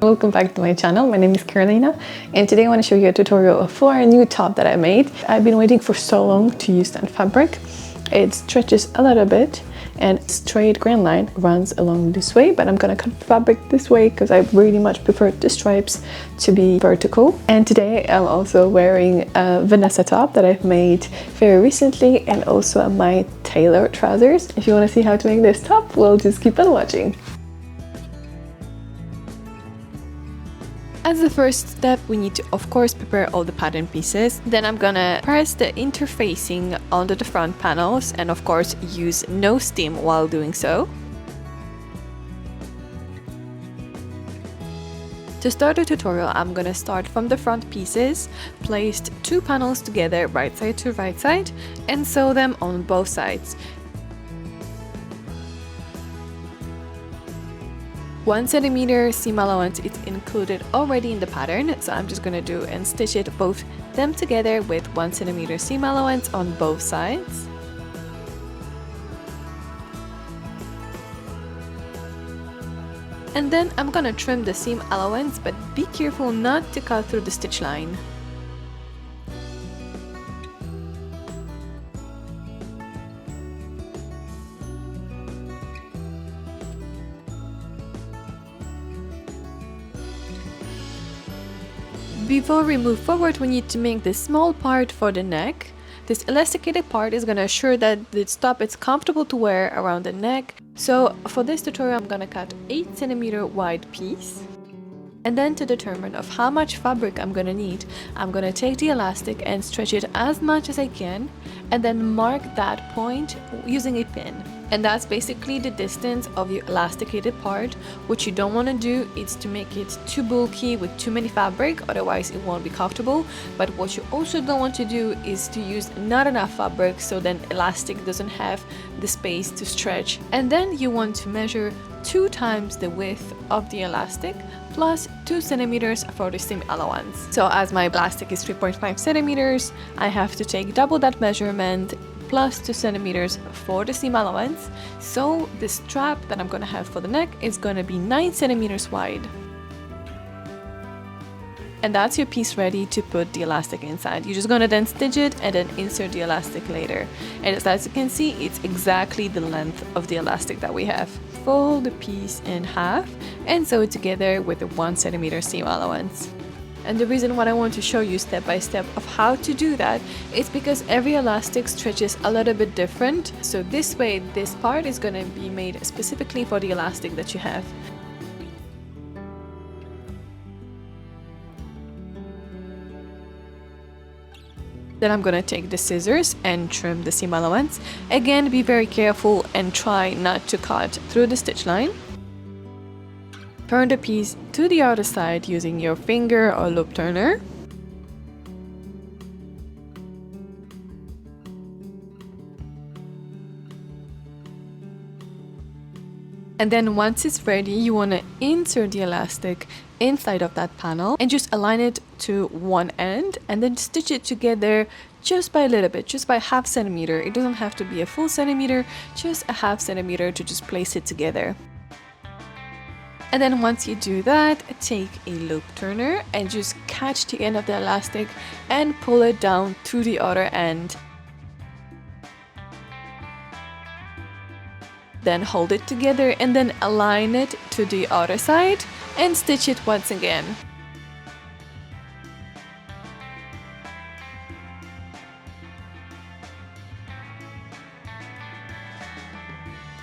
Welcome back to my channel. My name is Carolina and today I want to show you a tutorial for a new top that I made. I've been waiting for so long to use that fabric. It stretches a little bit and straight grain line runs along this way, but I'm gonna cut the fabric this way because I really much prefer the stripes to be vertical. And today I'm also wearing a Vanessa top that I've made very recently and also my tailor trousers. If you want to see how to make this top, well, just keep on watching. As the first step, we need to of course prepare all the pattern pieces. Then I'm gonna press the interfacing onto the front panels and of course use no steam while doing so. To start the tutorial, I'm gonna start from the front pieces, placed two panels together right side to right side and sew them on both sides. 1 centimeter seam allowance is included already in the pattern, so I'm just gonna do and stitch it both them together with 1 centimeter seam allowance on both sides. And then I'm gonna trim the seam allowance, but be careful not to cut through the stitch line. Before we move forward, we need to make this small part for the neck. This elasticated part is going to assure that the top is comfortable to wear around the neck. So for this tutorial, I'm going to cut 8 centimeter wide piece. And then to determine of how much fabric I'm going to need, I'm going to take the elastic and stretch it as much as I can and then mark that point using a pin. And that's basically the distance of your elasticated part. What you don't want to do is to make it too bulky with too many fabric, otherwise it won't be comfortable. But what you also don't want to do is to use not enough fabric, so then elastic doesn't have the space to stretch. And then you want to measure 2 times the width of the elastic plus 2 centimeters for the seam allowance. So as my elastic is 3.5 centimeters, I have to take double that measurement plus 2 centimeters for the seam allowance. So the strap that I'm gonna have for the neck is gonna be 9 centimeters wide. And that's your piece ready to put the elastic inside. You're just gonna then stitch it and then insert the elastic later. And as you can see, it's exactly the length of the elastic that we have. Fold the piece in half and sew it together with a 1 centimeter seam allowance. And the reason why I want to show you step by step of how to do that is because every elastic stretches a little bit different. So this way, this part is going to be made specifically for the elastic that you have. Then I'm going to take the scissors and trim the seam allowance. Again, be very careful and try not to cut through the stitch line. Turn the piece to the other side using your finger or loop turner. And then once it's ready, you want to insert the elastic inside of that panel and just align it to one end and then stitch it together just by a little bit, just by ½ centimeter. It doesn't have to be a full centimeter, just a ½ centimeter to just place it together. And then once you do that, take a loop turner and just catch the end of the elastic and pull it down to the other end. Then hold it together and then align it to the other side and stitch it once again.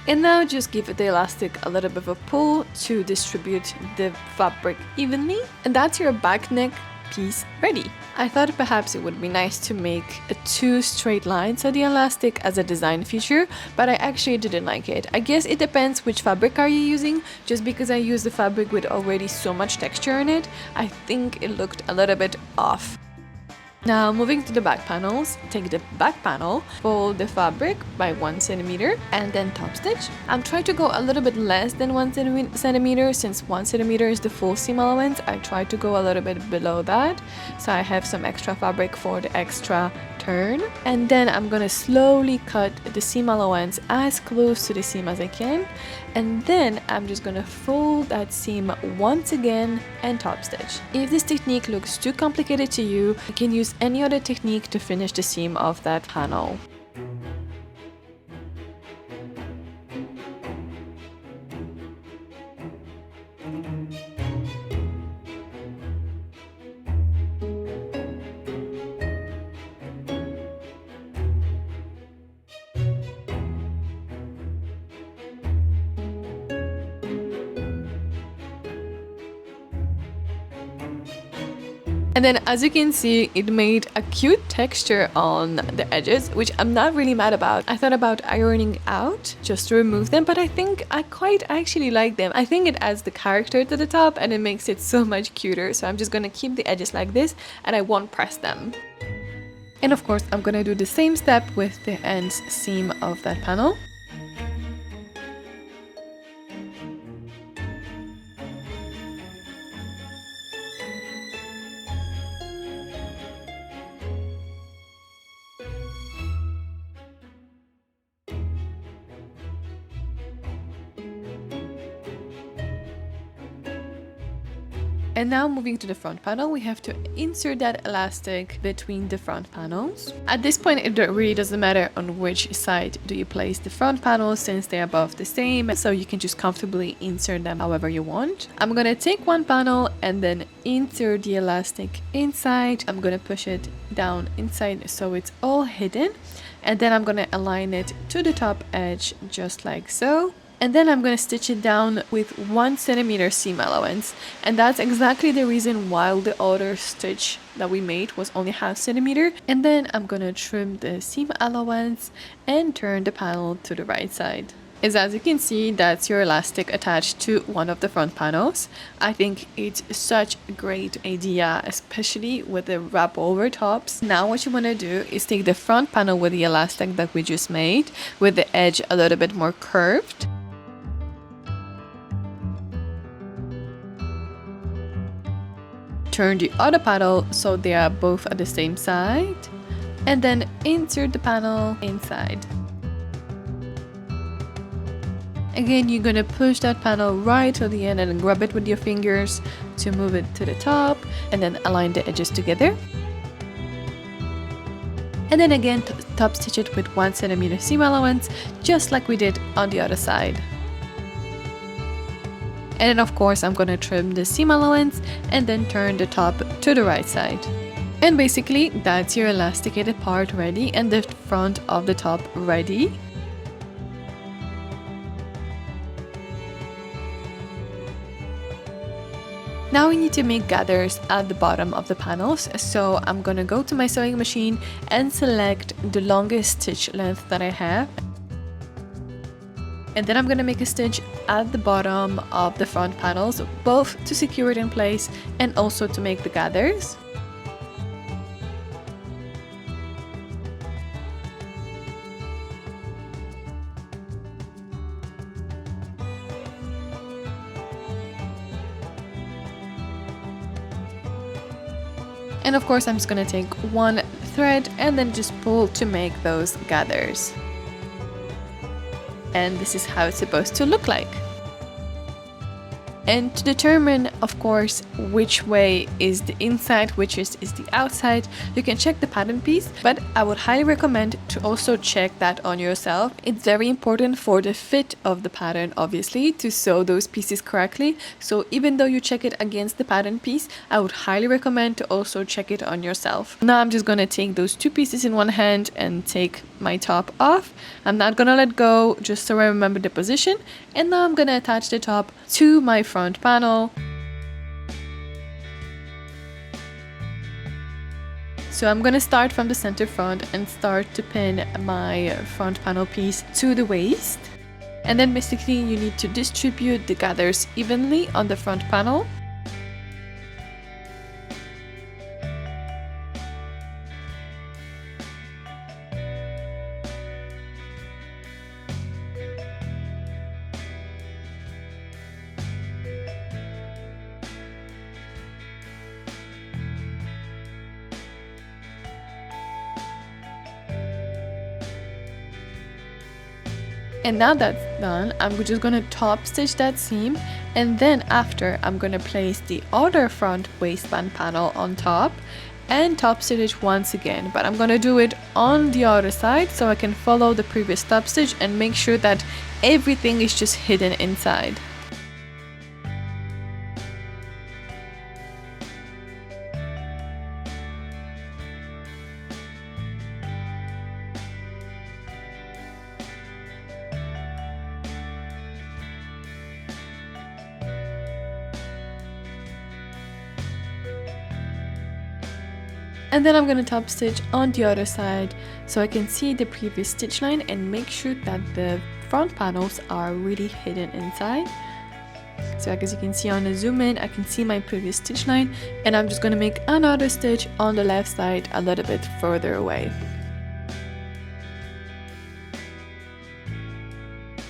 And now just give the elastic a little bit of a pull to distribute the fabric evenly. And that's your back neck piece ready. I thought perhaps it would be nice to make 2 straight lines of the elastic as a design feature, but I actually didn't like it. I guess it depends which fabric are you using. Just because I used the fabric with already so much texture in it, I think it looked a little bit off. Now moving to the back panels, take the back panel, fold the fabric by 1 centimeter and then top stitch. I'm trying to go a little bit less than 1 centimeter since 1 centimeter is the full seam allowance. I tried to go a little bit below that, so I have some extra fabric for the extra turn, and then I'm gonna slowly cut the seam allowance as close to the seam as I can, and then I'm just gonna fold that seam once again and top stitch. If this technique looks too complicated to you, you can use any other technique to finish the seam of that panel. And then as you can see, it made a cute texture on the edges, which I'm not really mad about. I thought about ironing out just to remove them, but I think I quite actually like them. I think it adds the character to the top and it makes it so much cuter. So I'm just gonna keep the edges like this and I won't press them. And of course, I'm gonna do the same step with the ends seam of that panel. And now moving to the front panel, we have to insert that elastic between the front panels. At this point, it really doesn't matter on which side do you place the front panels since they're both the same, so you can just comfortably insert them however you want. I'm gonna take one panel and then insert the elastic inside. I'm gonna push it down inside so it's all hidden, and then I'm gonna align it to the top edge just like so. And then I'm going to stitch it down with 1 centimeter seam allowance, and that's exactly the reason why the other stitch that we made was only 1/2 centimeter. And then I'm going to trim the seam allowance and turn the panel to the right side. As you can see, that's your elastic attached to one of the front panels. I think it's such a great idea, especially with the wrap over tops. Now what you want to do is take the front panel with the elastic that we just made, with the edge a little bit more curved. Turn the other panel so they are both at the same side, and then insert the panel inside. Again, you're gonna push that panel right to the end and grab it with your fingers to move it to the top, and then align the edges together. And then again, top stitch it with 1 centimeter seam allowance, just like we did on the other side. And then of course I'm gonna trim the seam allowance and then turn the top to the right side. And basically that's your elasticated part ready and the front of the top ready. Now we need to make gathers at the bottom of the panels, so I'm gonna go to my sewing machine and select the longest stitch length that I have. And then I'm gonna make a stitch at the bottom of the front panels, both to secure it in place and also to make the gathers. And of course I'm just gonna take one thread and then just pull to make those gathers. And this is how it's supposed to look like. And to determine, of course, which way is the inside, which is the outside, you can check the pattern piece, but I would highly recommend to also check that on yourself. It's very important for the fit of the pattern, obviously, to sew those pieces correctly. So even though you check it against the pattern piece, I would highly recommend to also check it on yourself. Now I'm just gonna take those two pieces in one hand and take my top off. I'm not gonna let go, just so I remember the position. And now I'm gonna attach the top to my front panel. So I'm gonna start from the center front and start to pin my front panel piece to the waist. And then basically you need to distribute the gathers evenly on the front panel. And now that's done, I'm just gonna top stitch that seam, and then after I'm gonna place the other front waistband panel on top and top stitch it once again, but I'm gonna do it on the other side so I can follow the previous top stitch and make sure that everything is just hidden inside. And then I'm gonna top stitch on the other side so I can see the previous stitch line and make sure that the front panels are really hidden inside. So as you can see on the zoom in, I can see my previous stitch line, and I'm just gonna make another stitch on the left side a little bit further away.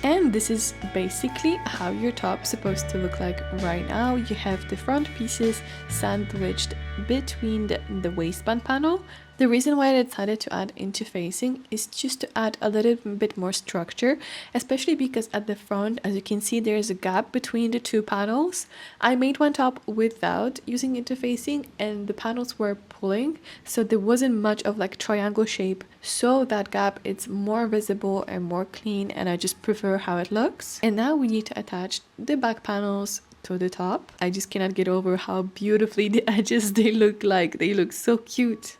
And this is basically how your top is supposed to look like right now. You have the front pieces sandwiched between the waistband panel. The reason why I decided to add interfacing is just to add a little bit more structure, especially because at the front, as you can see, there's a gap between the two panels. I made one top without using interfacing and the panels were pulling, so there wasn't much of like triangle shape, so that gap it's more visible and more clean, and I just prefer how it looks. And now we need to attach the back panels to the top. I just cannot get over how beautifully the edges they look like. They look so cute.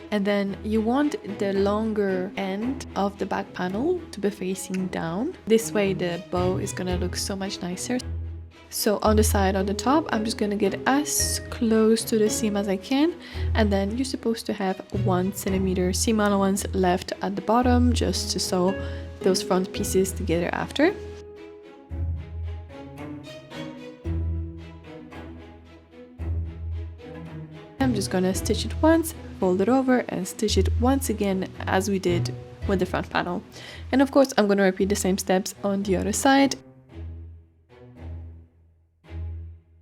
And then you want the longer end of the back panel to be facing down. This way the bow is gonna look so much nicer. So on the side, on the top, I'm just gonna get as close to the seam as I can, and then you're supposed to have 1 centimeter seam allowance left at the bottom just to sew those front pieces together after. I'm just gonna stitch it once, fold it over, and stitch it once again as we did with the front panel. And of course, I'm gonna repeat the same steps on the other side.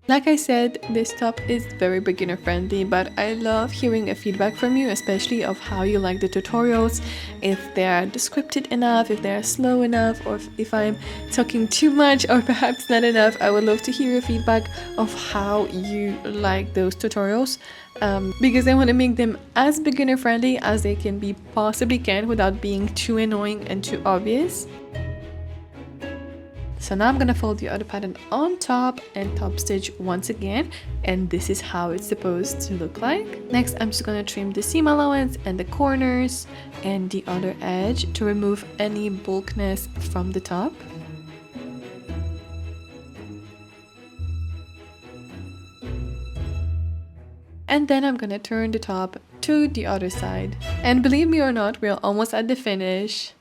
Like I said, this top is very beginner friendly, but I love hearing a feedback from you, especially of how you like the tutorials, if they are descriptive enough, if they are slow enough, or if I'm talking too much or perhaps not enough. I would love to hear your feedback of how you like those tutorials, because I want to make them as beginner friendly as they can be possibly can without being too annoying and too obvious. So now I'm gonna fold the other pattern on top and top stitch once again, and this is how it's supposed to look like. Next, I'm just gonna trim the seam allowance and the corners and the other edge to remove any bulkiness from the top. And then I'm gonna turn the top to the other side. And believe me or not, we're almost at the finish.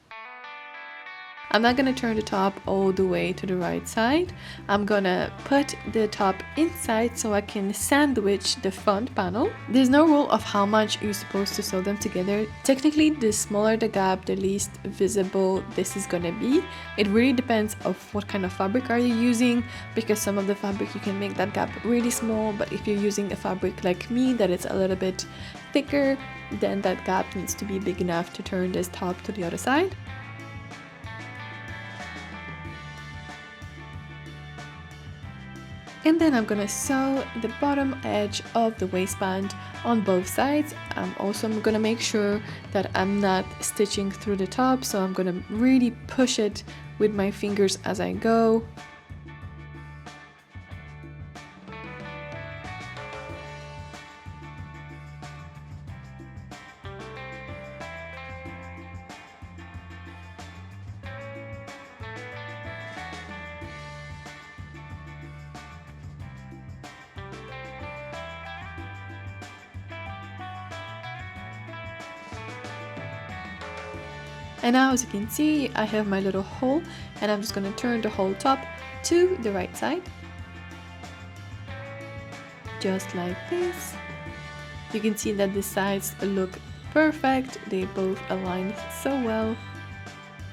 I'm not gonna turn the top all the way to the right side. I'm gonna put the top inside so I can sandwich the front panel. There's no rule of how much you're supposed to sew them together. Technically, the smaller the gap, the least visible this is gonna be. It really depends of what kind of fabric are you using, because some of the fabric you can make that gap really small, but if you're using a fabric like me that is a little bit thicker, then that gap needs to be big enough to turn this top to the other side. And then I'm gonna sew the bottom edge of the waistband on both sides. I'm gonna make sure that I'm not stitching through the top, so I'm gonna really push it with my fingers as I go. And now, as you can see, I have my little hole, and I'm just going to turn the whole top to the right side. Just like this. You can see that the sides look perfect. They both align so well.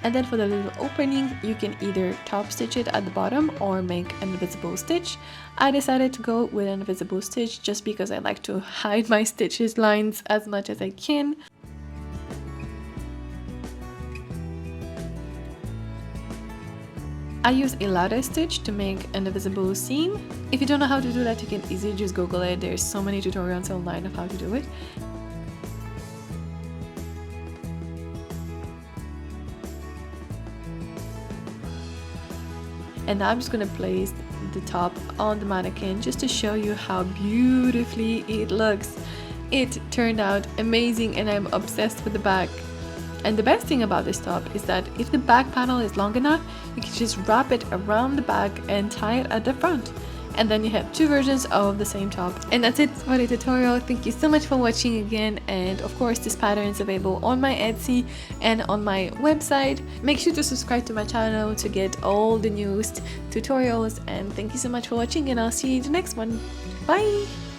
And then for the little opening, you can either top stitch it at the bottom or make an invisible stitch. I decided to go with an invisible stitch just because I like to hide my stitches lines as much as I can. I use a ladder stitch to make an invisible seam. If you don't know how to do that, you can easily just Google it. There's so many tutorials online of how to do it. And now I'm just going to place the top on the mannequin just to show you how beautifully it looks. It turned out amazing and I'm obsessed with the back. And the best thing about this top is that if the back panel is long enough, you can just wrap it around the back and tie it at the front. And then you have two versions of the same top. And that's it for the tutorial. Thank you so much for watching again. And of course, this pattern is available on my Etsy and on my website. Make sure to subscribe to my channel to get all the newest tutorials. And thank you so much for watching, and I'll see you in the next one. Bye!